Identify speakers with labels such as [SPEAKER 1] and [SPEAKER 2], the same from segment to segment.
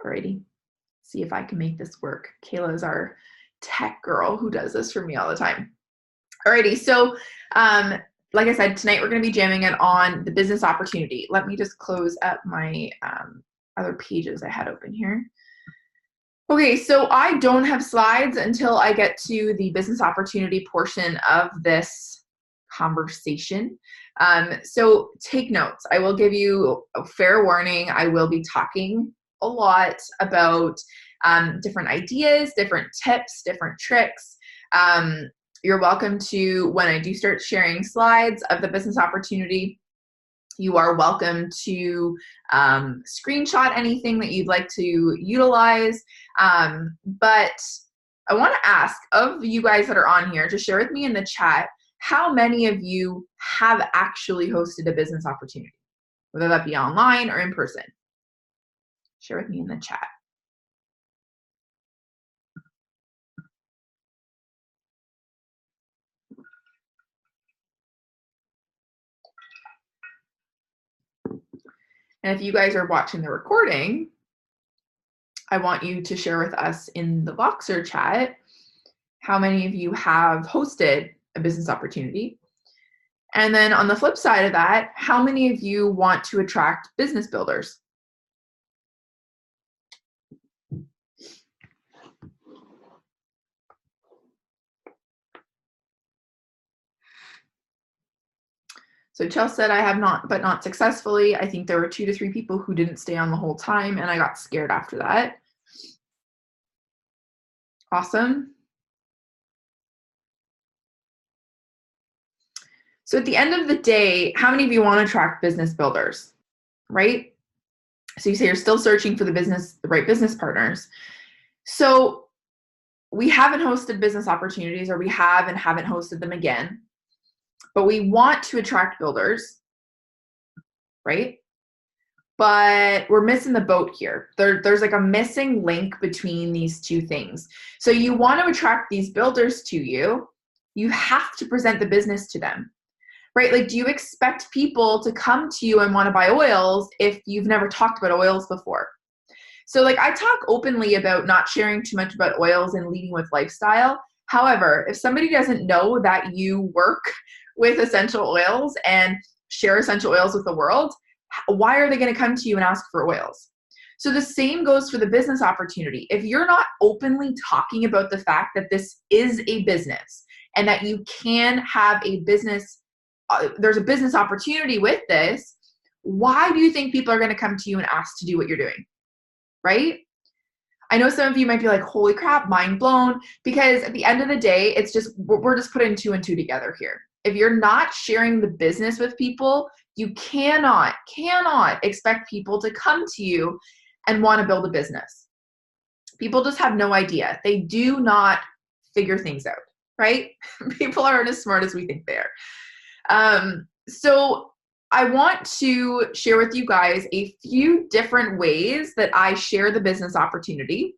[SPEAKER 1] Alrighty, see if I can make this work. Kayla is our tech girl who does this for me all the time. Alrighty, so like I said, tonight we're going to be jamming it on the business opportunity. Let me just close up my other pages I had open here. Okay, so I don't have slides until I get to the business opportunity portion of this conversation. So take notes. I will give you a fair warning. I will be talking a lot about different ideas, different tips, different tricks. You're welcome to, when I do start sharing slides of the business opportunity, you are welcome to screenshot anything that you'd like to utilize. But I want to ask of you guys that are on here to share with me in the chat, how many of you have actually hosted a business opportunity, whether that be online or in person? Share with me in the chat. And if you guys are watching the recording, I want you to share with us in the Voxer chat how many of you have hosted a business opportunity. And then on the flip side of that, how many of you want to attract business builders? So Chelsea said, I have not, but not successfully. I think there were 2 to 3 people who didn't stay on the whole time, and I got scared after that. Awesome. So at the end of the day, how many of you want to attract business builders, right? So you say you're still searching for the right business partners. So we haven't hosted business opportunities, or we have and haven't hosted them again, but we want to attract builders, right? But we're missing the boat here. There's like a missing link between these two things. So you want to attract these builders to you, you have to present the business to them, right? Like, do you expect people to come to you and want to buy oils if you've never talked about oils before? So like, I talk openly about not sharing too much about oils and leading with lifestyle. However, if somebody doesn't know that you work with essential oils and share essential oils with the world, why are they going to come to you and ask for oils? So the same goes for the business opportunity. If you're not openly talking about the fact that this is a business and that you can have a business, there's a business opportunity with this, why do you think people are going to come to you and ask to do what you're doing? Right? I know some of you might be like, holy crap, mind blown, because at the end of the day, it's just, we're just putting 2 and 2 together here. If you're not sharing the business with people, you cannot expect people to come to you and want to build a business. People just have no idea. They do not figure things out, right? People aren't as smart as we think they are. So I want to share with you guys a few different ways that I share the business opportunity.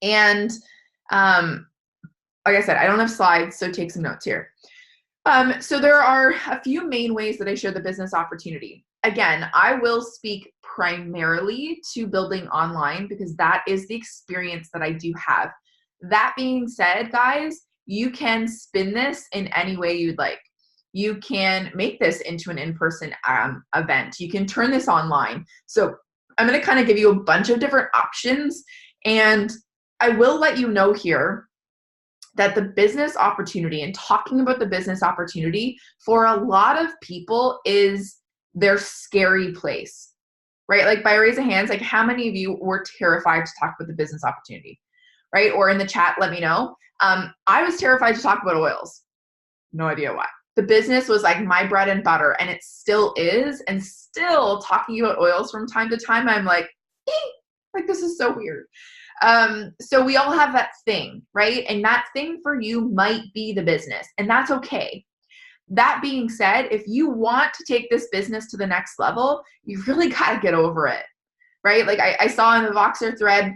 [SPEAKER 1] And like I said, I don't have slides, so take some notes here. So there are a few main ways that I share the business opportunity. Again, I will speak primarily to building online because that is the experience that I do have. That being said, guys, you can spin this in any way you'd like. You can make this into an in-person event. You can turn this online. So I'm going to kind of give you a bunch of different options, and I will let you know here that the business opportunity and talking about the business opportunity for a lot of people is their scary place, right? Like, by raise of hands, like, how many of you were terrified to talk about the business opportunity, right? Or in the chat, let me know. I was terrified to talk about oils. No idea why. The business was like my bread and butter, and it still is. And still talking about oils from time to time, I'm like, like, this is so weird. So we all have that thing, right? And that thing for you might be the business, and that's okay. That being said, if you want to take this business to the next level, you really got to get over it, right? Like I saw in the Voxer thread,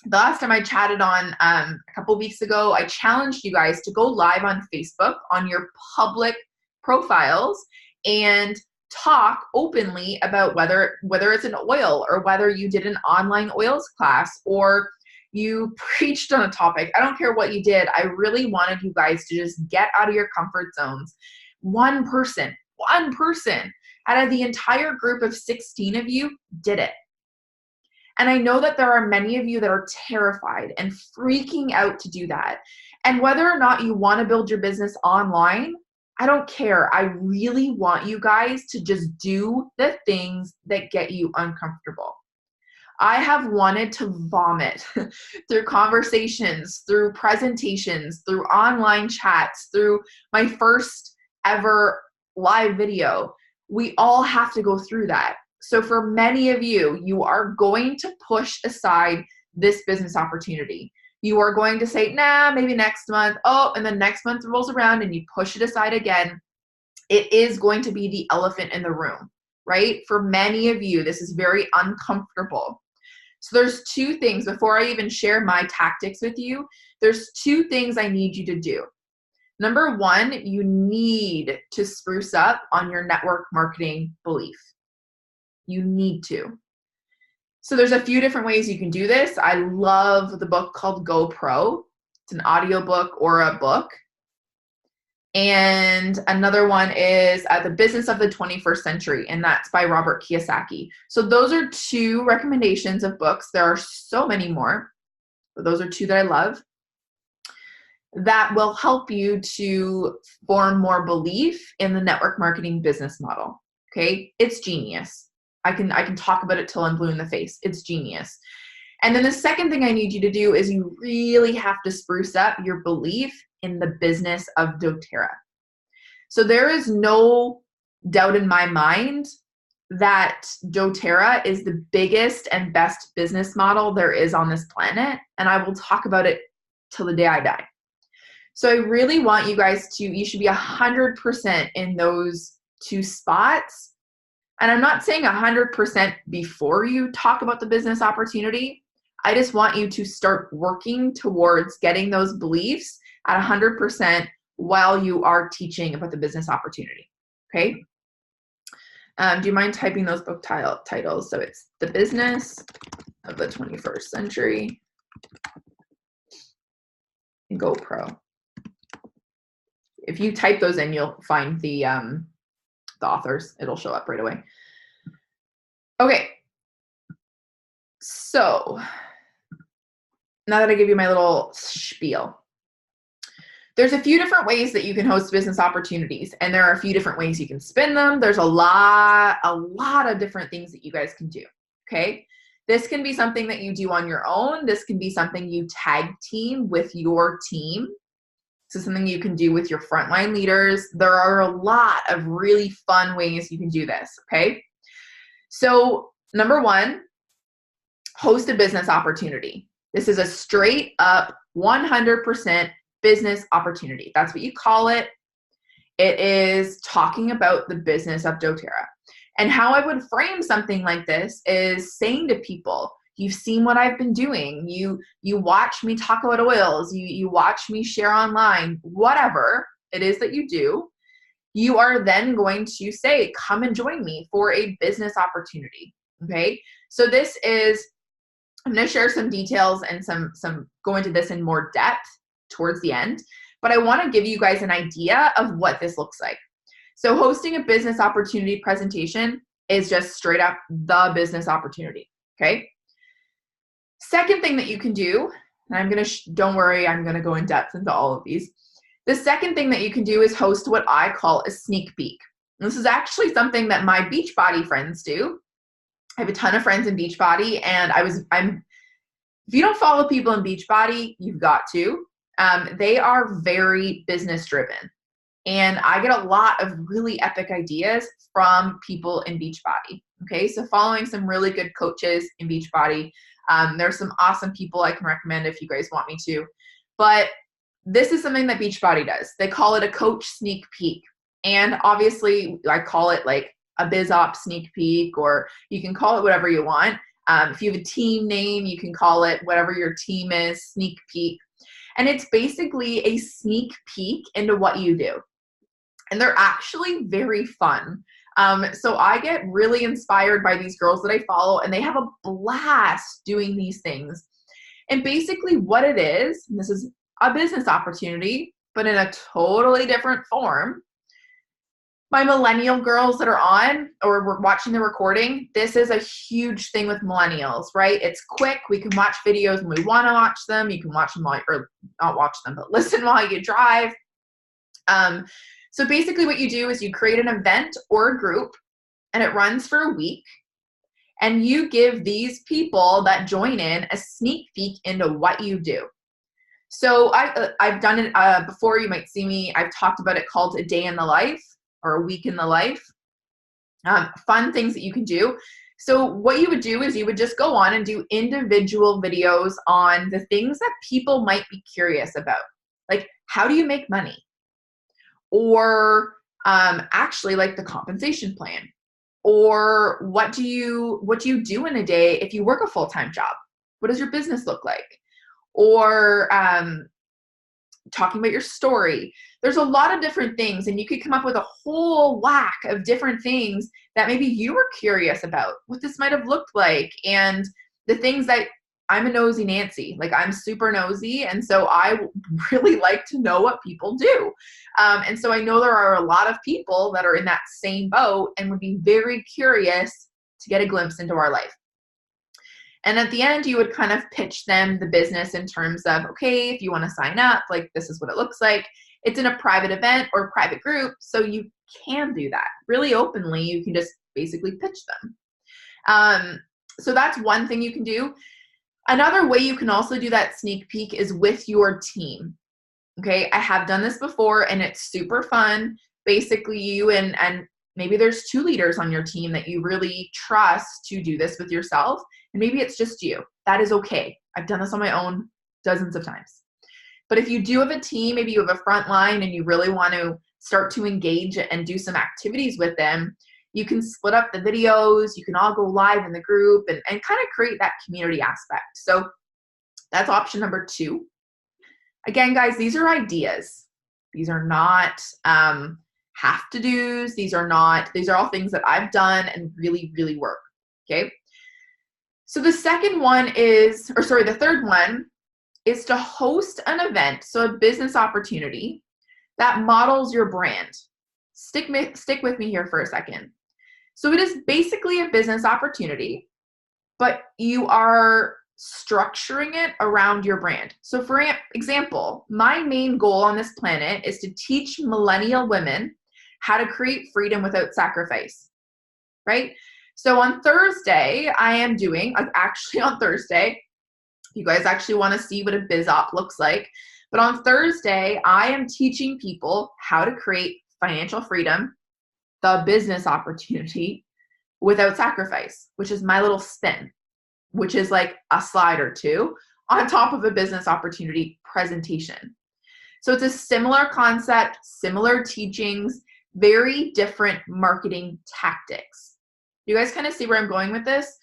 [SPEAKER 1] the last time I chatted on a couple weeks ago, I challenged you guys to go live on Facebook on your public profiles and talk openly about whether it's an oil or whether you did an online oils class or you preached on a topic. I don't care what you did. I really wanted you guys to just get out of your comfort zones. One person out of the entire group of 16 of you did it. And I know that there are many of you that are terrified and freaking out to do that. And whether or not you want to build your business online, I don't care. I really want you guys to just do the things that get you uncomfortable. I have wanted to vomit through conversations, through presentations, through online chats, through my first ever live video. We all have to go through that. So for many of you, you are going to push aside this business opportunity. You are going to say, nah, maybe next month. Oh, and then next month rolls around and you push it aside again. It is going to be the elephant in the room, right? For many of you, this is very uncomfortable. So there's two things before I even share my tactics with you. There's two things I need you to do. Number one, you need to spruce up on your network marketing belief. You need to. So there's a few different ways you can do this. I love the book called Go Pro. It's an audiobook or a book. And another one is The Business of the 21st Century, and that's by Robert Kiyosaki. So those are two recommendations of books. There are so many more, but those are two that I love that will help you to form more belief in the network marketing business model. Okay, it's genius. I can talk about it till I'm blue in the face. It's genius. And then the second thing I need you to do is you really have to spruce up your belief in the business of doTERRA. So there is no doubt in my mind that doTERRA is the biggest and best business model there is on this planet, and I will talk about it till the day I die. So I really want you guys you should be 100% in those two spots. And I'm not saying 100% before you talk about the business opportunity. I just want you to start working towards getting those beliefs at 100% while you are teaching about the business opportunity. Okay? Do you mind typing those book titles? So it's The Business of the 21st Century and Go Pro. If you type those in, you'll find the authors. It'll show up right away. Okay. So now that I give you my little spiel, there's a few different ways that you can host business opportunities, and there are a few different ways you can spin them. There's a lot of different things that you guys can do, okay? This can be something that you do on your own. This can be something you tag team with your team. This is something you can do with your frontline leaders. There are a lot of really fun ways you can do this, okay? So number one, host a business opportunity. This is a straight up 100% business opportunity. That's what you call it. It is talking about the business of doTERRA. And how I would frame something like this is saying to people, you've seen what I've been doing. You watch me talk about oils. You watch me share online, whatever it is that you do. You are then going to say, come and join me for a business opportunity. Okay. So this is, I'm going to share some details and some go into this in more depth towards the end, but I want to give you guys an idea of what this looks like. So hosting a business opportunity presentation is just straight up the business opportunity. Okay. Second thing that you can do, and don't worry, I'm going to go in depth into all of these. The second thing that you can do is host what I call a sneak peek. And this is actually something that my Beachbody friends do. I have a ton of friends in Beachbody, and if you don't follow people in Beachbody, you've got to. They are very business driven, and I get a lot of really epic ideas from people in Beachbody. Okay, so following some really good coaches in Beachbody. There's some awesome people I can recommend if you guys want me to, but this is something that Beachbody does. They call it a coach sneak peek, and obviously I call it like a Biz Opp sneak peek, or you can call it whatever you want. If you have a team name, you can call it whatever your team is, sneak peek. And it's basically a sneak peek into what you do. And they're actually very fun. So I get really inspired by these girls that I follow, and they have a blast doing these things. And basically what it is, and this is a business opportunity, but in a totally different form. My millennial girls that are on or we're watching the recording, this is a huge thing with millennials, right? It's quick. We can watch videos when we want to watch them. You can watch them or not watch them, but listen while you drive. So basically what you do is you create an event or a group, and it runs for a week. And you give these people that join in a sneak peek into what you do. So I've done it before. You might see me. I've talked about it called A Day in the Life or A Week in the Life. Fun things that you can do. So what you would do is you would just go on and do individual videos on the things that people might be curious about. Like, how do you make money? Or actually like the compensation plan. Or what do you do in a day if you work a full-time job? What does your business look like? Or talking about your story. There's a lot of different things, and you could come up with a whole whack of different things that maybe you were curious about, what this might have looked like, and the things that I'm a nosy Nancy. Like, I'm super nosy, and so I really like to know what people do. And so I know there are a lot of people that are in that same boat and would be very curious to get a glimpse into our life. And at the end, you would kind of pitch them the business in terms of, okay, if you want to sign up, like, this is what it looks like. It's in a private event or a private group, so you can do that really openly. You can just basically pitch them. So that's one thing you can do. Another way you can also do that sneak peek is with your team. Okay, I have done this before, and it's super fun. Basically, you and maybe there's 2 leaders on your team that you really trust to do this with yourself. And maybe it's just you. That is okay. I've done this on my own dozens of times. But if you do have a team, maybe you have a front line and you really want to start to engage and do some activities with them, you can split up the videos. You can all go live in the group and kind of create that community aspect. So that's option number 2. Again, guys, these are ideas. These are not have to do's. These are all things that I've done and really, really work. Okay. So the third one is to host an event, so a business opportunity that models your brand. Stick with me here for a second. So it is basically a business opportunity, but you are structuring it around your brand. So for example, my main goal on this planet is to teach millennial women how to create freedom without sacrifice, right? So on Thursday, on Thursday, if you guys actually want to see what a Biz Opp looks like, but on Thursday, I am teaching people how to create financial freedom, the business opportunity, without sacrifice, which is my little spin, which is like a slide or 2 on top of a business opportunity presentation. So it's a similar concept, similar teachings, very different marketing tactics. You guys kind of see where I'm going with this?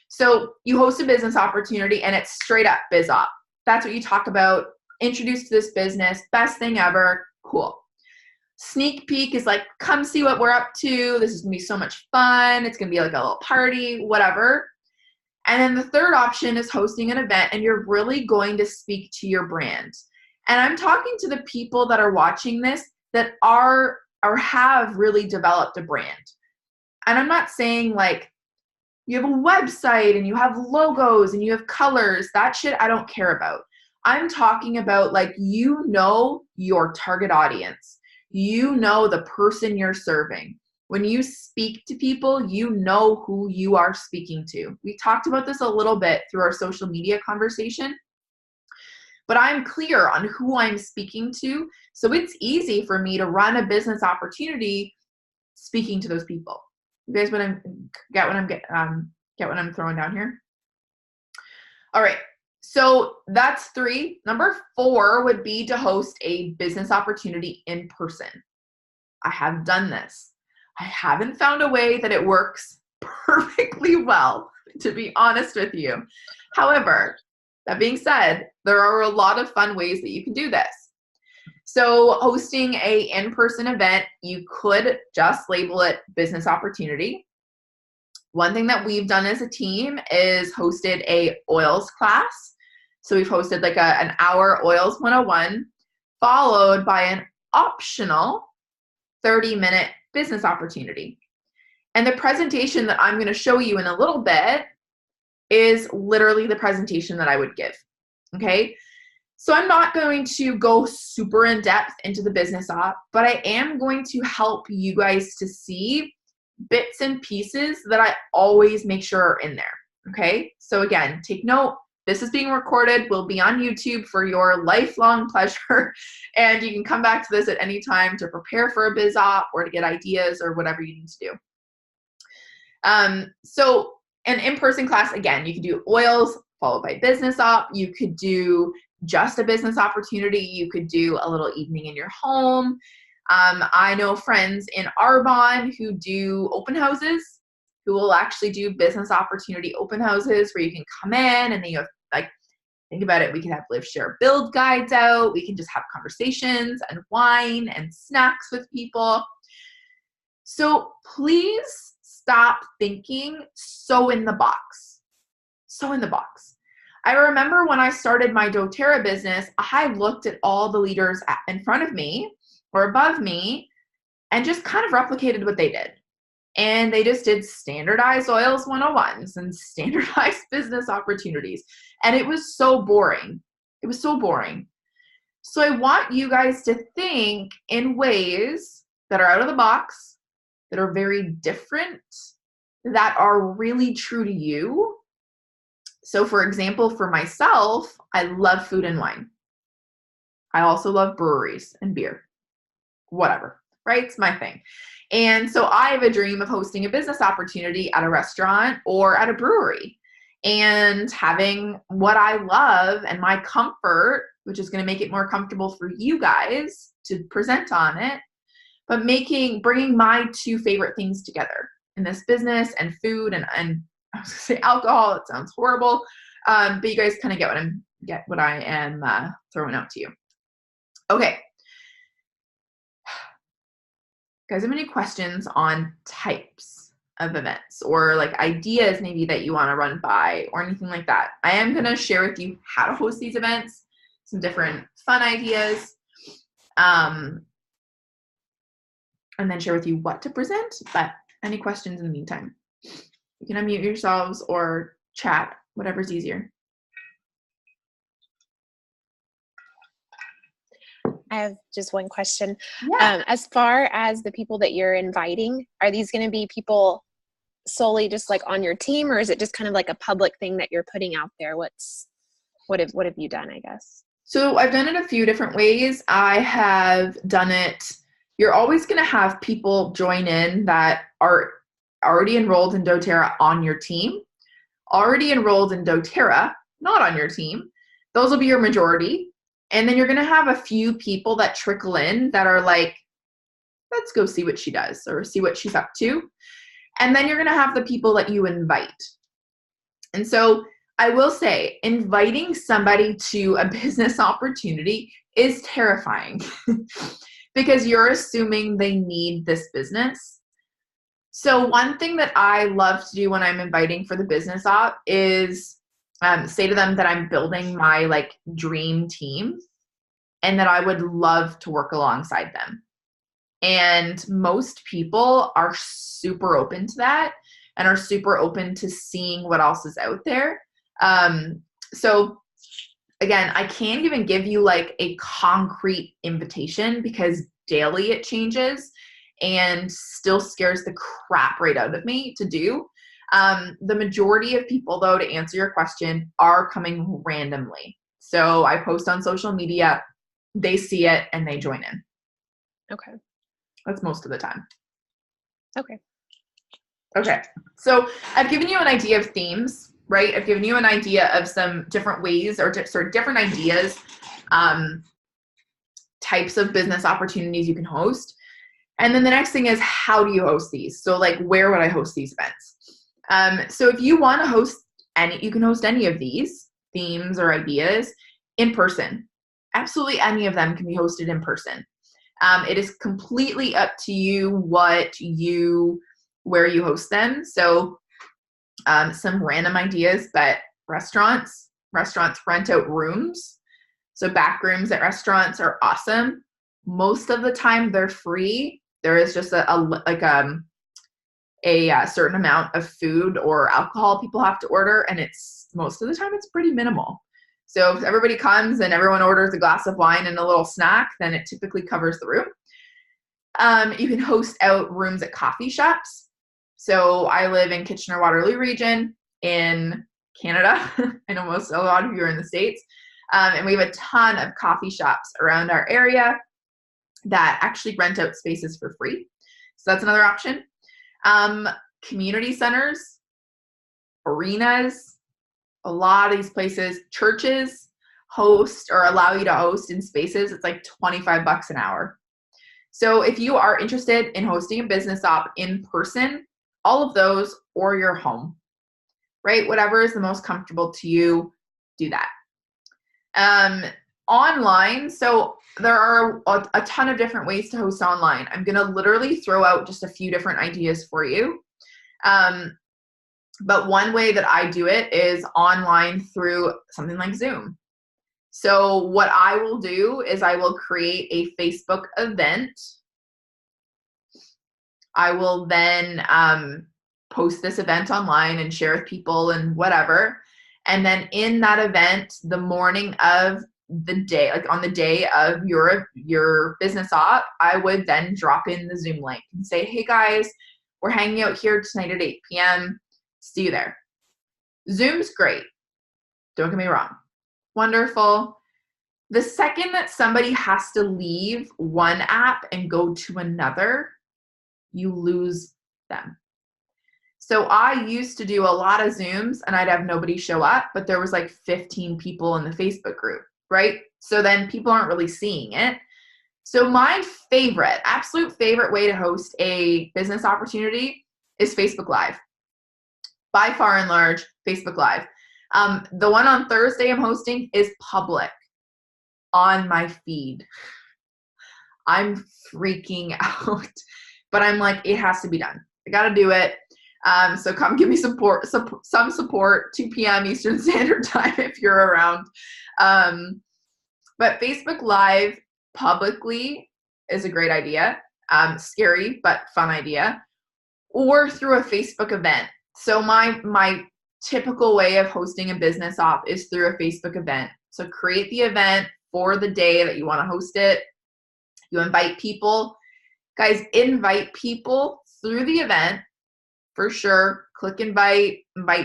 [SPEAKER 1] So you host a business opportunity and it's straight up Biz Opp. That's what you talk about. Introduced to this business, best thing ever, cool. Sneak peek is like, come see what we're up to. This is gonna be so much fun. It's gonna be like a little party, whatever. And then the third option is hosting an event, and you're really going to speak to your brand. And I'm talking to the people that are watching this that are or have really developed a brand. And I'm not saying like you have a website and you have logos and you have colors. That shit I don't care about. I'm talking about like, you know, your target audience. You know the person you're serving. When you speak to people, you know who you are speaking to. We talked about this a little bit through our social media conversation, but I'm clear on who I'm speaking to. So it's easy for me to run a business opportunity speaking to those people. You guys get what I'm throwing down here? All right. So that's 3. Number 4 would be to host a business opportunity in person. I have done this. I haven't found a way that it works perfectly well, to be honest with you. However, that being said, there are a lot of fun ways that you can do this. So hosting a in-person event, you could just label it business opportunity. One thing that we've done as a team is hosted a oils class. So we've hosted like an hour oils 101, followed by an optional 30-minute business opportunity. And the presentation that I'm going to show you in a little bit is literally the presentation that I would give. Okay. So I'm not going to go super in depth into the business op, but I am going to help you guys to see bits and pieces that I always make sure are in there. Okay. So again, take note. This is being recorded, will be on YouTube for your lifelong pleasure. And you can come back to this at any time to prepare for a biz op or to get ideas or whatever you need to do. So an in-person class, again, you can do oils followed by business op. You could do just a business opportunity. You could do a little evening in your home. I know friends in Arbonne who do open houses, who will actually do business opportunity open houses where you can come in and then you have, like, think about it. We can have live, share, build guides out. We can just have conversations and wine and snacks with people. So please stop thinking so in the box. So in the box. I remember when I started my doTERRA business, I looked at all the leaders in front of me or above me and just kind of replicated what they did. And they just did standardized oils 101s and standardized business opportunities. And it was so boring. It was so boring. So I want you guys to think in ways that are out of the box, that are very different, that are really true to you. So for example, for myself, I love food and wine. I also love breweries and beer, whatever, right? It's my thing. And so I have a dream of hosting a business opportunity at a restaurant or at a brewery and having what I love and my comfort, which is going to make it more comfortable for you guys to present on it, but bringing my two favorite things together in this business and food and I was going to say alcohol. It sounds horrible. But you guys kind of get what I am throwing out to you. Okay. Guys, have any questions on types of events or like ideas maybe that you want to run by or anything like that? I am going to share with you how to host these events, some different fun ideas, and then share with you what to present. But any questions in the meantime? You can unmute yourselves or chat, whatever's easier.
[SPEAKER 2] I have just one question.
[SPEAKER 1] Yeah.
[SPEAKER 2] As far as the people that you're inviting, are these going to be people solely just like on your team, or is it just kind of like a public thing that you're putting out there? What have you done, I guess?
[SPEAKER 1] So I've done it a few different ways. I have done it. You're always going to have people join in that are already enrolled in doTERRA on your team, already enrolled in doTERRA, not on your team. Those will be your majority. And then you're going to have a few people that trickle in that are like, let's go see what she does or see what she's up to. And then you're going to have the people that you invite. And so I will say, inviting somebody to a business opportunity is terrifying because you're assuming they need this business. So one thing that I love to do when I'm inviting for the business op is say to them that I'm building my like dream team and that I would love to work alongside them. And most people are super open to that and are super open to seeing what else is out there. So again, I can't even give you like a concrete invitation because daily it changes and still scares the crap right out of me to do. The majority of people, though, to answer your question, are coming randomly. So I post on social media, they see it, and they join in.
[SPEAKER 2] Okay.
[SPEAKER 1] That's most of the time.
[SPEAKER 2] Okay.
[SPEAKER 1] Okay. So I've given you an idea of themes, right? I've given you an idea of some different ways or different ideas, types of business opportunities you can host. And then the next thing is, how do you host these? So like, where would I host these events? So if you want to host you can host any of these themes or ideas in person. absolutely any of them can be hosted in person. It is completely up to you where you host them. So some random ideas, but restaurants rent out rooms. So back rooms at restaurants are awesome. Most of the time they're free. There is just a certain amount of food or alcohol people have to order, and it's most of the time it's pretty minimal. So if everybody comes and everyone orders a glass of wine and a little snack, then it typically covers the room. You can host out rooms at coffee shops. So I live in Kitchener-Waterloo region in Canada. I know a lot of you are in the States. And we have a ton of coffee shops around our area that actually rent out spaces for free. So that's another option. Community centers, arenas, a lot of these places, churches host or allow you to host in spaces. It's like $25 an hour. So if you are interested in hosting a business op in person, all of those, or your home, right? Whatever is the most comfortable to you, do that. Online, so there are a ton of different ways to host online. I'm going to literally throw out just a few different ideas for you. But one way that I do it is online through something like Zoom. So what I will do is I will create a Facebook event. I will then post this event online and share with people and whatever. And then in that event, the morning of the day, like on the day of your business op, I would then drop in the Zoom link and say, hey guys, we're hanging out here tonight at 8 p.m. See you there. Zoom's great. Don't get me wrong. Wonderful. The second that somebody has to leave one app and go to another, you lose them. So I used to do a lot of Zooms and I'd have nobody show up, but there was like 15 people in the Facebook group, right? So then people aren't really seeing it. So my absolute favorite way to host a business opportunity is Facebook Live. By far and large, Facebook Live. The one on Thursday I'm hosting is public on my feed. I'm freaking out, but I'm like, it has to be done. I got to do it. So come give me some support, 2 p.m. Eastern Standard Time if you're around. But Facebook Live publicly is a great idea. Scary, but fun idea. Or through a Facebook event. So my typical way of hosting a business op is through a Facebook event. So create the event for the day that you want to host it. You invite people. Guys, invite people through the event for sure. Click invite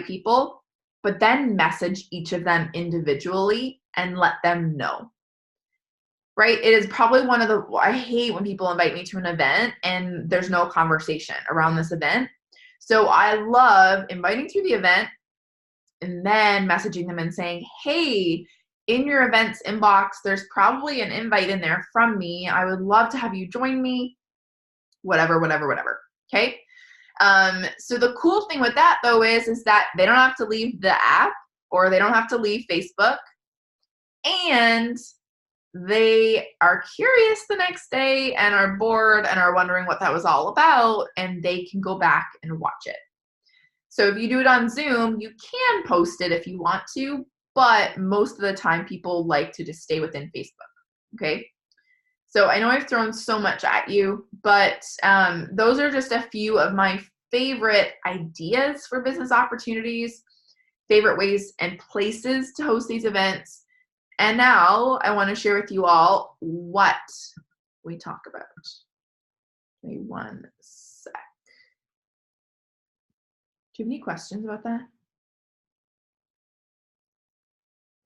[SPEAKER 1] people, but then message each of them individually and let them know. Right? It is probably I hate when people invite me to an event and there's no conversation around this event. So I love inviting through the event and then messaging them and saying, hey, in your events inbox, there's probably an invite in there from me. I would love to have you join me, whatever. Okay. So the cool thing with that though is that they don't have to leave the app or they don't have to leave Facebook, and they are curious the next day and are bored and are wondering what that was all about, and they can go back and watch it. So if you do it on Zoom, you can post it if you want to, but most of the time people like to just stay within Facebook, okay? So I know I've thrown so much at you, but those are just a few of my favorite ideas for business opportunities, favorite ways and places to host these events. And now I want to share with you all what we talk about. Give me one sec. Do you have any questions about that?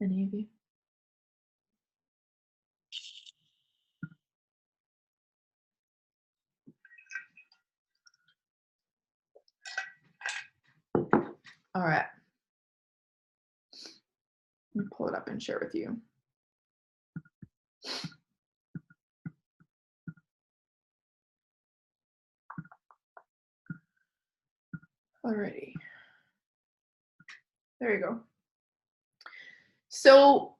[SPEAKER 1] Any of you? All right. Let me pull it up and share with you. Alrighty. There you go. So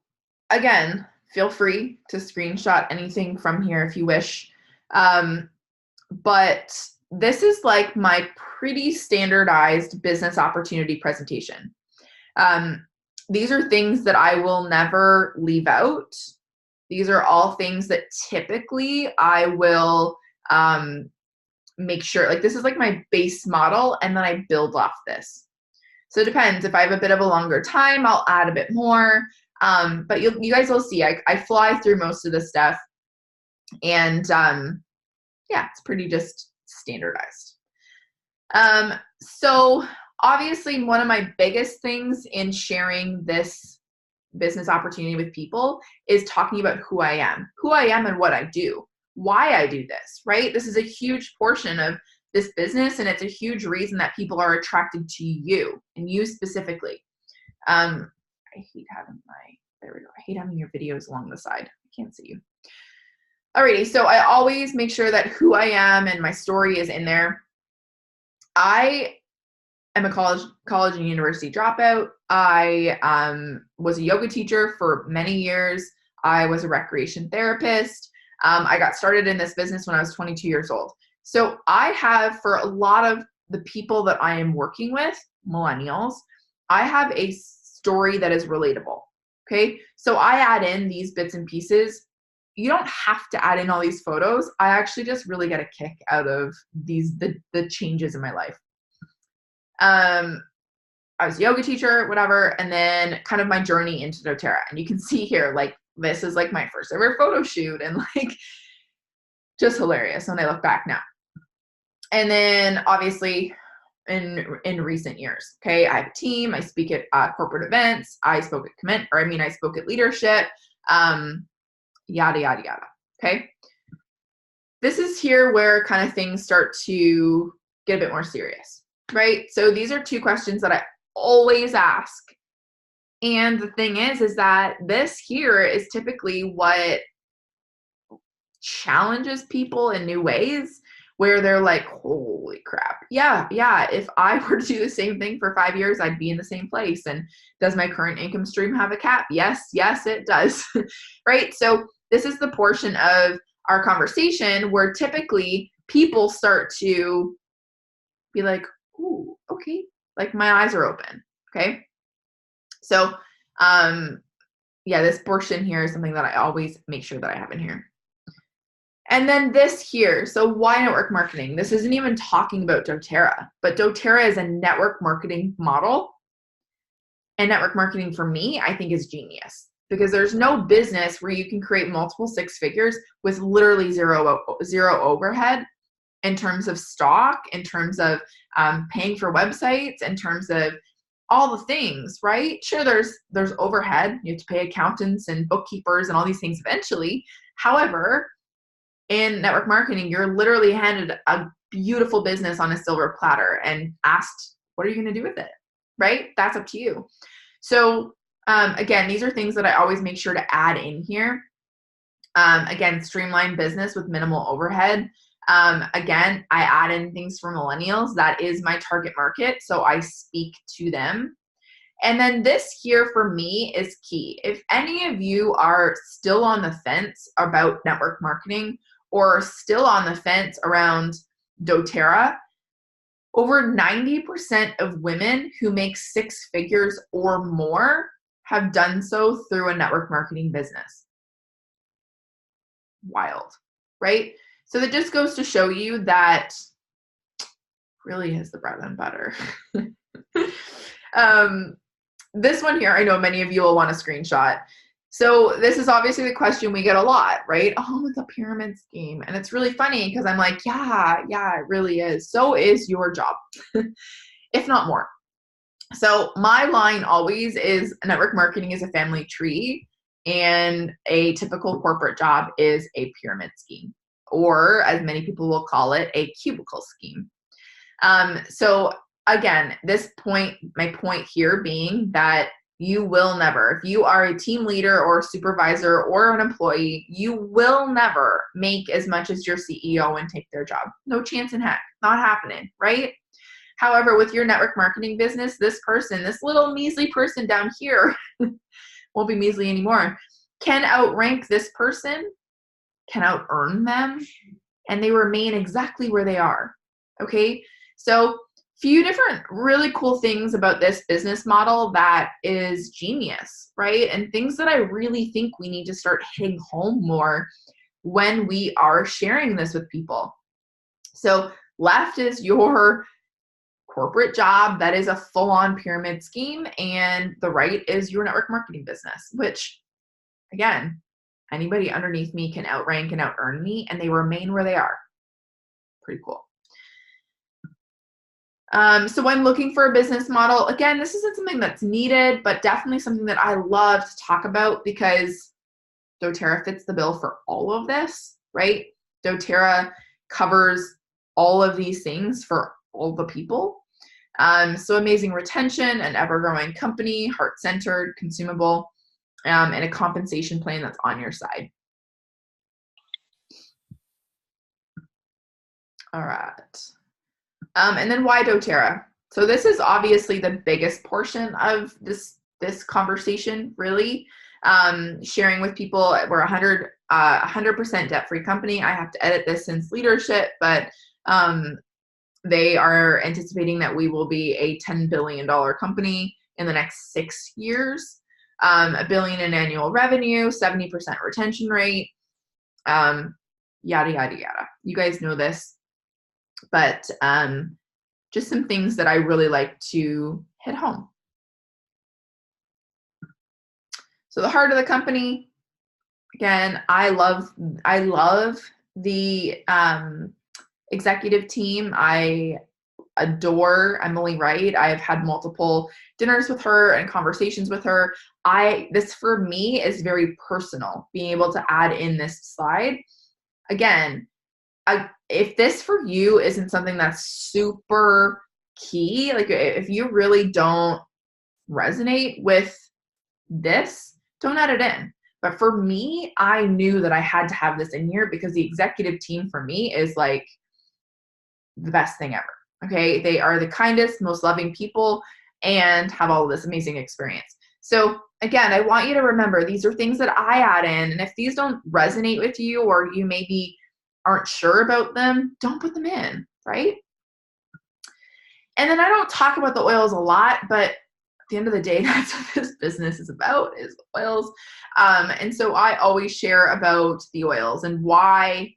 [SPEAKER 1] again, Feel free to screenshot anything from here if you wish. But this is like my pretty standardized business opportunity presentation. These are things that I will never leave out. These are all things that typically I will make sure, like this is like my base model, and then I build off this. So it depends. If I have a bit of a longer time, I'll add a bit more. But you guys will see, I fly through most of this stuff, and yeah, it's pretty just standardized. So obviously one of my biggest things in sharing this business opportunity with people is talking about who I am and what I do, why I do this, right? This is a huge portion of this business, and it's a huge reason that people are attracted to you and you specifically. I hate having there we go. I hate having your videos along the side. I can't see you. Alrighty, so I always make sure that who I am and my story is in there. I am a college and university dropout. I was a yoga teacher for many years. I was a recreation therapist. I got started in this business when I was 22 years old. So I have, for a lot of the people that I am working with, millennials, I have a story that is relatable. Okay. So I add in these bits and pieces. You don't have to add in all these photos. I actually just really get a kick out of the changes in my life. I was a yoga teacher, whatever, and then kind of my journey into doTERRA. And you can see here, like, this is like my first ever photo shoot, and like just hilarious when I look back now. And then obviously in recent years, okay, I have a team. I speak at corporate events. I spoke at leadership, yada, yada, yada. Okay. This is here where kind of things start to get a bit more serious, right? So these are two questions that I always ask. And the thing is that this here is typically what challenges people in new ways, where they're like, holy crap. Yeah. If I were to do the same thing for 5 years, I'd be in the same place. And does my current income stream have a cap? Yes, it does. Right? So this is the portion of our conversation where typically people start to be like, ooh, okay. Like my eyes are open. Okay. So, yeah, this portion here is something that I always make sure that I have in here. And then this here, so why network marketing? This isn't even talking about doTERRA, but doTERRA is a network marketing model. And network marketing for me, I think is genius, because there's no business where you can create multiple six figures with literally zero overhead in terms of stock, in terms of paying for websites, in terms of all the things, right? Sure, there's overhead. You have to pay accountants and bookkeepers and all these things eventually. However, in network marketing, you're literally handed a beautiful business on a silver platter and asked, what are you going to do with it? Right? That's up to you. So again, these are things that I always make sure to add in here. Again, streamline business with minimal overhead. Again, I add in things for millennials. That is my target market. So I speak to them. And then this here for me is key. If any of you are still on the fence about network marketing, or still on the fence around doTERRA, over 90% of women who make six figures or more have done so through a network marketing business. Wild, right? So that just goes to show you that really is the bread and butter. This one here, I know many of you will want a screenshot. So this is obviously the question we get a lot, right? Oh, it's a pyramid scheme. And it's really funny because I'm like, yeah, it really is. So is your job, if not more. So my line always is network marketing is a family tree, and a typical corporate job is a pyramid scheme, or as many people will call it, a cubicle scheme. So again, my point here being that you will never, if you are a team leader or a supervisor or an employee, you will never make as much as your CEO and take their job. No chance in heck, not happening, right? However, with your network marketing business, this little measly person down here, won't be measly anymore, can outrank this person, can out earn them, and they remain exactly where they are. Okay, so few different really cool things about this business model that is genius, right? And things that I really think we need to start hitting home more when we are sharing this with people. So left is your corporate job that is a full-on pyramid scheme, and the right is your network marketing business, which, again, anybody underneath me can outrank and out earn me, and they remain where they are. Pretty cool. So when looking for a business model, again, this isn't something that's needed, but definitely something that I love to talk about because doTERRA fits the bill for all of this, right? doTERRA covers all of these things for all the people. So amazing retention, an ever-growing company, heart-centered, consumable, and a compensation plan that's on your side. All right. And then why doTERRA? So this is obviously the biggest portion of this conversation, really. Sharing with people, we're 100% debt-free company. I have to edit this since leadership, but they are anticipating that we will be a $10 billion company in the next 6 years, $1 billion in annual revenue, 70% retention rate, yada, yada, yada. You guys know this. But just some things that I really like to hit home. So the heart of the company, again, I love the executive team. I adore Emily Wright. I've had multiple dinners with her and conversations with her. This for me is very personal, being able to add in this slide. Again, if this for you isn't something that's super key, like if you really don't resonate with this, don't add it in. But for me, I knew that I had to have this in here because the executive team for me is like the best thing ever. Okay. They are the kindest, most loving people and have all of this amazing experience. So again, I want you to remember these are things that I add in. And if these don't resonate with you or you maybe aren't sure about them, don't put them in, right? And then I don't talk about the oils a lot, but at the end of the day, that's what this business is about, is oils. And so I always share about the oils and why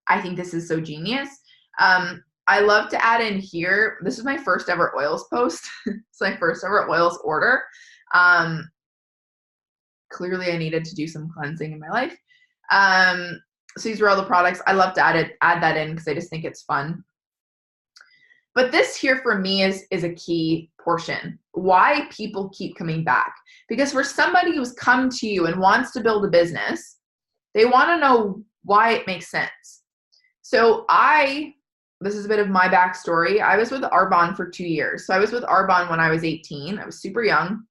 [SPEAKER 1] I think this is so genius. I love to add in here, this is my first ever oils post. It's my first ever oils order. Clearly I needed to do some cleansing in my life. So these are all the products. I love to add that in because I just think it's fun. But this here for me is a key portion. Why people keep coming back. Because for somebody who's come to you and wants to build a business, they want to know why it makes sense. So this is a bit of my backstory. I was with Arbonne for 2 years. So I was with Arbonne when I was 18. I was super young.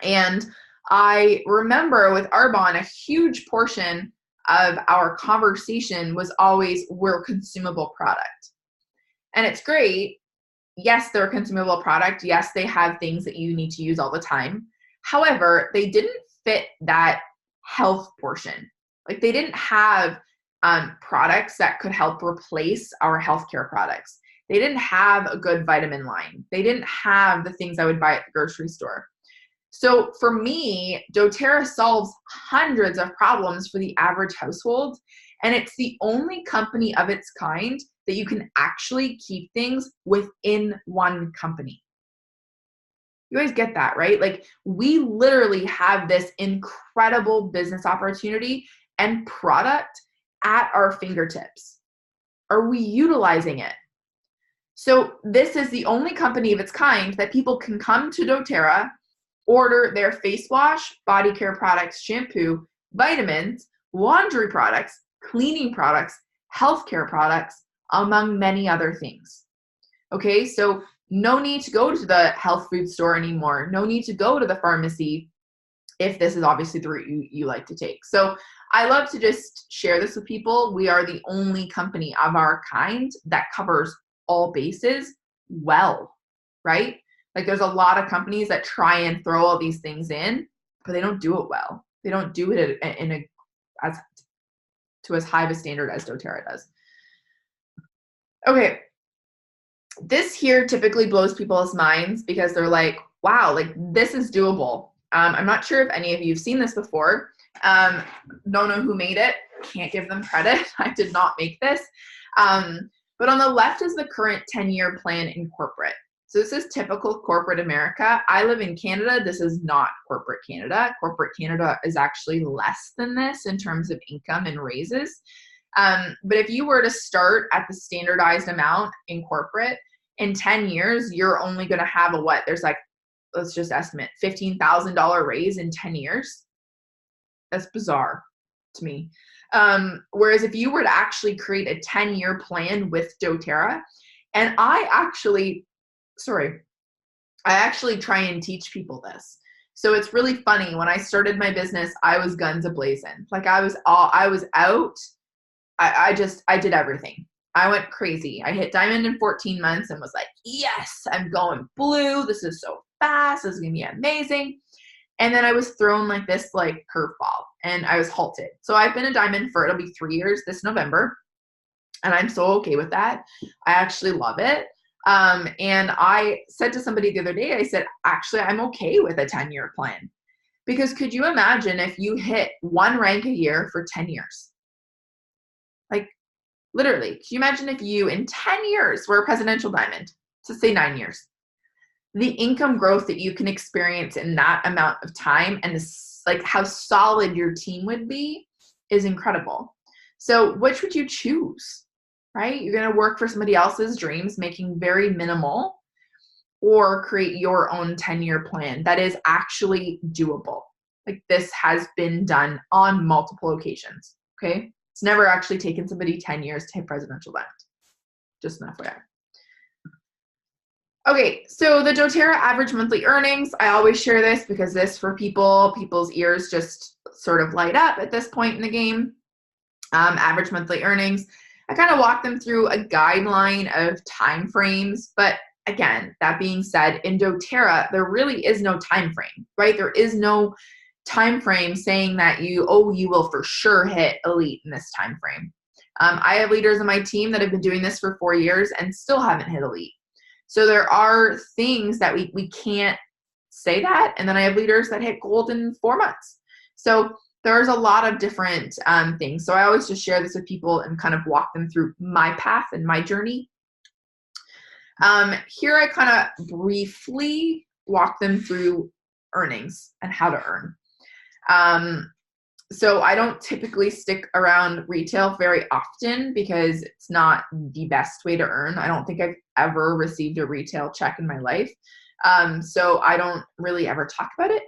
[SPEAKER 1] And I remember with Arbonne, a huge portion of our conversation was always, we're a consumable product. And it's great. Yes, they're a consumable product. Yes, they have things that you need to use all the time. However, they didn't fit that health portion. Like they didn't have products that could help replace our healthcare products. They didn't have a good vitamin line. They didn't have the things I would buy at the grocery store. So for me, doTERRA solves hundreds of problems for the average household, and it's the only company of its kind that you can actually keep things within one company. You guys get that, right? Like we literally have this incredible business opportunity and product at our fingertips. Are we utilizing it? So this is the only company of its kind that people can come to doTERRA, order their face wash, body care products, shampoo, vitamins, laundry products, cleaning products, healthcare products, among many other things. Okay, so no need to go to the health food store anymore. No need to go to the pharmacy if this is obviously the route you like to take. So I love to just share this with people. We are the only company of our kind that covers all bases well, right? Like there's a lot of companies that try and throw all these things in, but they don't do it well. They don't do it as to as high of a standard as doTERRA does. Okay. This here typically blows people's minds because they're like, wow, like this is doable. I'm not sure if any of you have seen this before. Don't know who made it. Can't give them credit. I did not make this. But on the left is the current 10-year plan in corporate. So this is typical corporate America. I live in Canada. This is not corporate Canada. Corporate Canada is actually less than this in terms of income and raises. But if you were to start at the standardized amount in corporate, in 10 years, you're only going to have a what? There's like, let's just estimate, $15,000 raise in 10 years. That's bizarre to me. Whereas if you were to actually create a 10-year plan with doTERRA, and I actually try and teach people this. So it's really funny. When I started my business, I was guns a-blazing. Like I was out. I did everything. I went crazy. I hit diamond in 14 months and was like, yes, I'm going blue. This is so fast. This is going to be amazing. And then I was thrown like this like curveball and I was halted. So I've been a diamond for, it'll be 3 years this November. And I'm so okay with that. I actually love it. And I said to somebody the other day, I said, actually, I'm okay with a 10-year plan. Because could you imagine if you hit one rank a year for 10 years? Like literally, could you imagine if you in 10 years were a presidential diamond, to say 9 years? The income growth that you can experience in that amount of time and like how solid your team would be is incredible. So which would you choose, right? You're going to work for somebody else's dreams, making very minimal, or create your own 10-year plan that is actually doable. Like this has been done on multiple occasions, okay? It's never actually taken somebody 10 years to hit presidential diamond. Just an FYI. Okay, so the doTERRA average monthly earnings, I always share this because this for people's ears just sort of light up at this point in the game. Average monthly earnings, I kind of walk them through a guideline of time frames, but again, that being said, in doTERRA, there really is no time frame, right? There is no time frame saying that you will for sure hit elite in this time frame. I have leaders on my team that have been doing this for 4 years and still haven't hit elite. So there are things that we can't say that. And then I have leaders that hit gold in 4 months. So there's a lot of different things. So I always just share this with people and kind of walk them through my path and my journey. Here I kind of briefly walk them through earnings and how to earn. So I don't typically stick around retail very often because it's not the best way to earn. I don't think I've ever received a retail check in my life. So I don't really ever talk about it.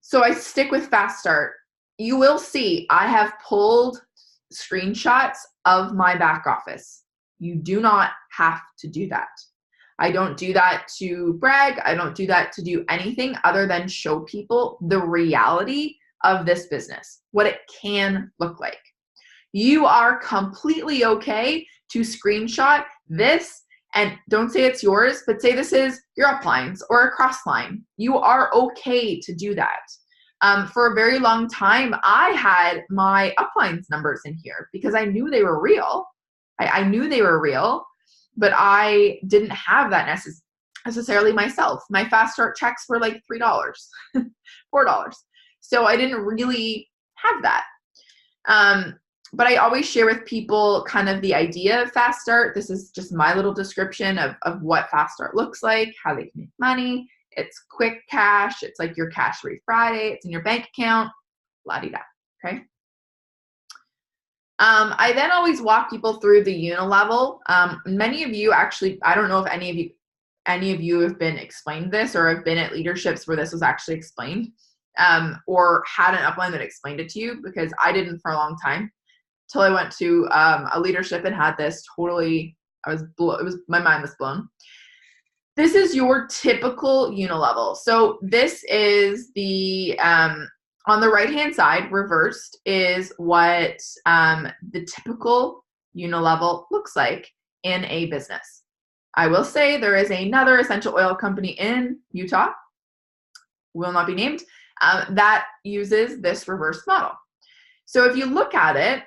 [SPEAKER 1] So I stick with Fast Start. You will see I have pulled screenshots of my back office. You do not have to do that. I don't do that to brag. I don't do that to do anything other than show people the reality of this business, what it can look like. You are completely okay to screenshot this and don't say it's yours, but say this is your uplines or a cross line. You are okay to do that. For a very long time, I had my uplines numbers in here because I knew they were real. I knew they were real, but I didn't have that necessarily myself. My Fast Start checks were like $3, $4. So I didn't really have that. But I always share with people kind of the idea of Fast Start. This is just my little description of what Fast Start looks like, how they can make money. It's quick cash. It's like your cash free Friday. It's in your bank account, la-di-da, okay? I then always walk people through the unilevel. Many of you actually, I don't know if any of you have been explained this or have been at leaderships where this was actually explained. Or had an upline that explained it to you, because I didn't for a long time till I went to a leadership and had this totally, my mind was blown. This is your typical unilevel. So this is the, on the right-hand side, reversed, is what the typical unilevel looks like in a business. I will say there is another essential oil company in Utah, will not be named, that uses this reverse model. So if you look at it,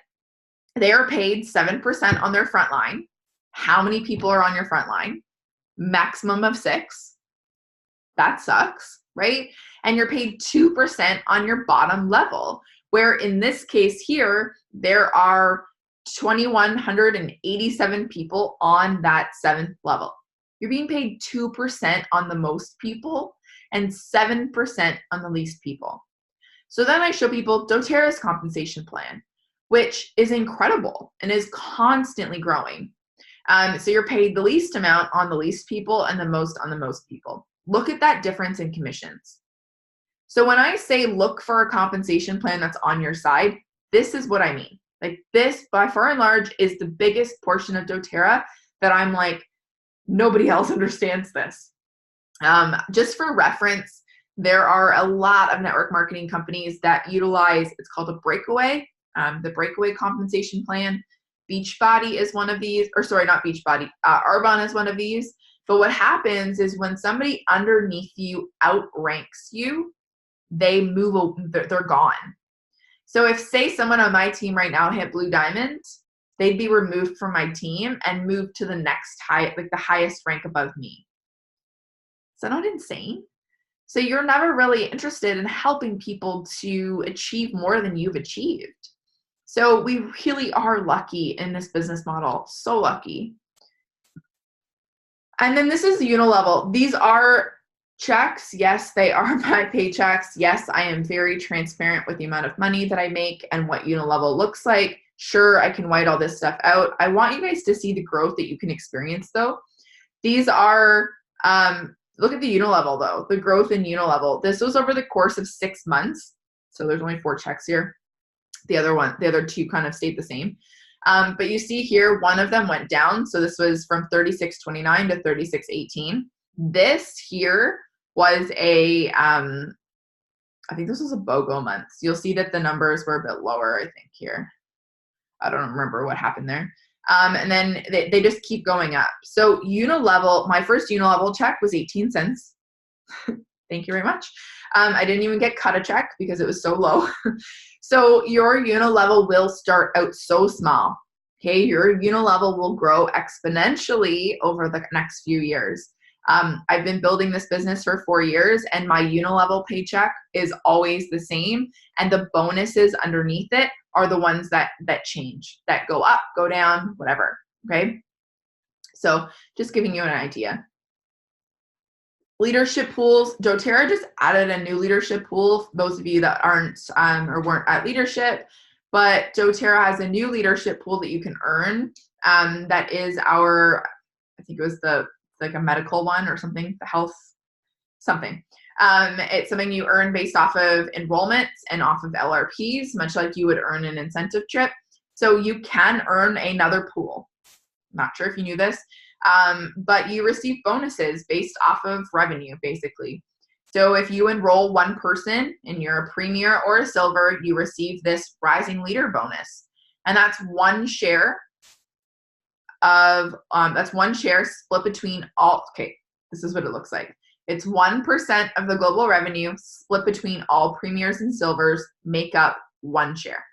[SPEAKER 1] they are paid 7% on their front line. How many people are on your front line? Maximum of 6. That sucks, right? And you're paid 2% on your bottom level, where in this case here, there are 2,187 people on that 7th level. You're being paid 2% on the most people and 7% on the least people. So then I show people doTERRA's compensation plan, which is incredible and is constantly growing. So you're paid the least amount on the least people and the most on the most people. Look at that difference in commissions. So when I say look for a compensation plan that's on your side, this is what I mean. Like this, by far and large, is the biggest portion of doTERRA that I'm like, nobody else understands this. Just for reference, there are a lot of network marketing companies that utilize, it's called a breakaway, the breakaway compensation plan. Beachbody is one of these, or sorry, not Beachbody, Arbonne is one of these. But what happens is when somebody underneath you outranks you, they move, they're gone. So if say someone on my team right now hit Blue Diamond, they'd be removed from my team and moved to the next high, like the highest rank above me. Is that not insane? So you're never really interested in helping people to achieve more than you've achieved. So we really are lucky in this business model, so lucky. And then this is the unilevel. These are checks. Yes, they are my paychecks. Yes, I am very transparent with the amount of money that I make and what unilevel looks like. Sure, I can white all this stuff out. I want you guys to see the growth that you can experience though. These are, look at the unilevel though, the growth in unilevel. This was over the course of 6 months. So there's only 4 checks here. The other 2 kind of stayed the same. But you see here, one of them went down. So this was from 36.29 to 36.18. This here was a, I think this was a BOGO month. So you'll see that the numbers were a bit lower, I think here. I don't remember what happened there. And then they just keep going up. So unilevel, my first unilevel check was 18 cents. Thank you very much. I didn't even get cut a check because it was so low. So your unilevel will start out so small. Okay, your unilevel will grow exponentially over the next few years. I've been building this business for 4 years and my unilevel paycheck is always the same. And the bonuses underneath it are the ones that change, that go up, go down, whatever. Okay. So just giving you an idea. Leadership pools. doTERRA just added a new leadership pool. Those of you that aren't or weren't at leadership, but doTERRA has a new leadership pool that you can earn. That is our, I think it was like a medical one or something, the health something. It's something you earn based off of enrollments and off of LRPs, much like you would earn an incentive trip. So you can earn another pool. Not sure if you knew this. But you receive bonuses based off of revenue, basically. So if you enroll one person and you're a premier or a silver, you receive this rising leader bonus. And that's one share of, that's one share split between all, okay, this is what it looks like. It's 1% of the global revenue split between all premiers and silvers make up one share.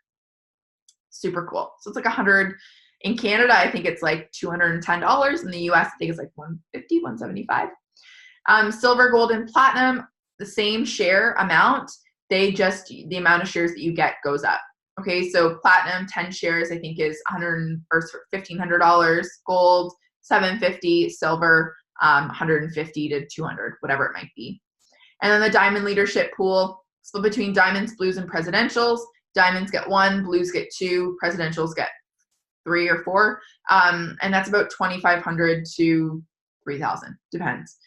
[SPEAKER 1] Super cool. So it's like 100. In Canada, I think it's like $210. In the US, I think it's like $150, $175. Silver, gold, and platinum, the same share amount. They just, the amount of shares that you get goes up. Okay, so platinum, 10 shares, I think is $1,500. Gold, $750. Silver, $150 to $200, whatever it might be. And then the diamond leadership pool, split between diamonds, blues, and presidentials. Diamonds get 1, blues get 2, presidentials get 3 or 4, and that's about 2,500 to 3,000, depends.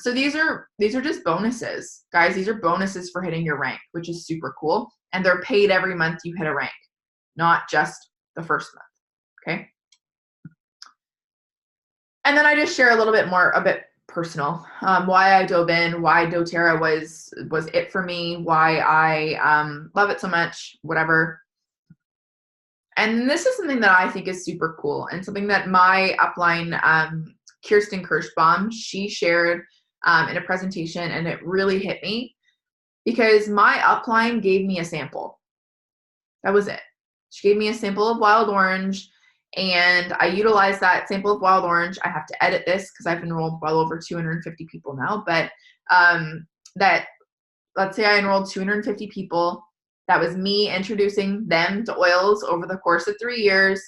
[SPEAKER 1] So these are just bonuses, guys. These are bonuses for hitting your rank, which is super cool, and they're paid every month you hit a rank, not just the first month. Okay. And then I just share a little bit more, a bit personal, why I dove in, why doTERRA was it for me, why I love it so much, whatever. And this is something that I think is super cool and something that my upline, Kirsten Kirschbaum, she shared in a presentation, and it really hit me. because my upline gave me a sample. That was it. She gave me a sample of wild orange, and I utilized that sample of wild orange. I have to edit this because I've enrolled well over 250 people now, but that, let's say I enrolled 250 people. That was me introducing them to oils over the course of 3 years.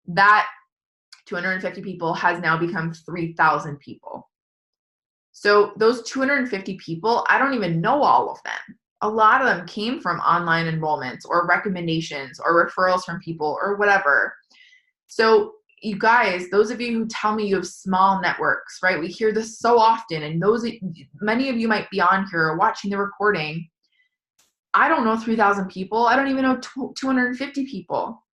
[SPEAKER 1] That 250 people has now become 3,000 people. So those 250 people, I don't even know all of them. A lot of them came from online enrollments or recommendations or referrals from people or whatever. So you guys, those of you who tell me you have small networks, right? We hear this so often, and many of you might be on here or watching the recording. I don't know 3,000 people. I don't even know 250 people.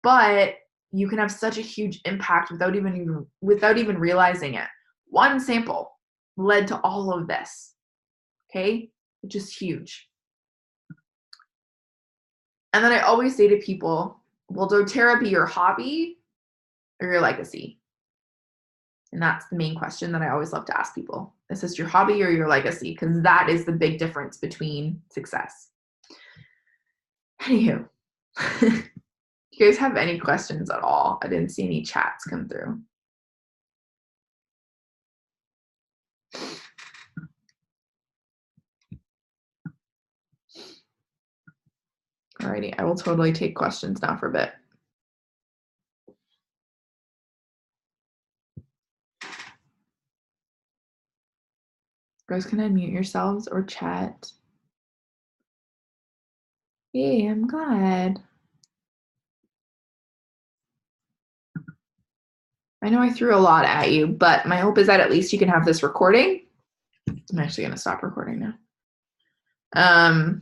[SPEAKER 1] But you can have such a huge impact without even realizing it. One sample led to all of this, okay? Which is huge. And then I always say to people, will doTERRA be your hobby or your legacy? And that's the main question that I always love to ask people. Is this your hobby or your legacy? Because that is the big difference between success. Anywho, you guys have any questions at all? I didn't see any chats come through. Alrighty, I will totally take questions now for a bit. Guys, can unmute yourselves or chat? Hey, I'm glad. I know I threw a lot at you, but my hope is that at least you can have this recording. I'm actually going to stop recording now.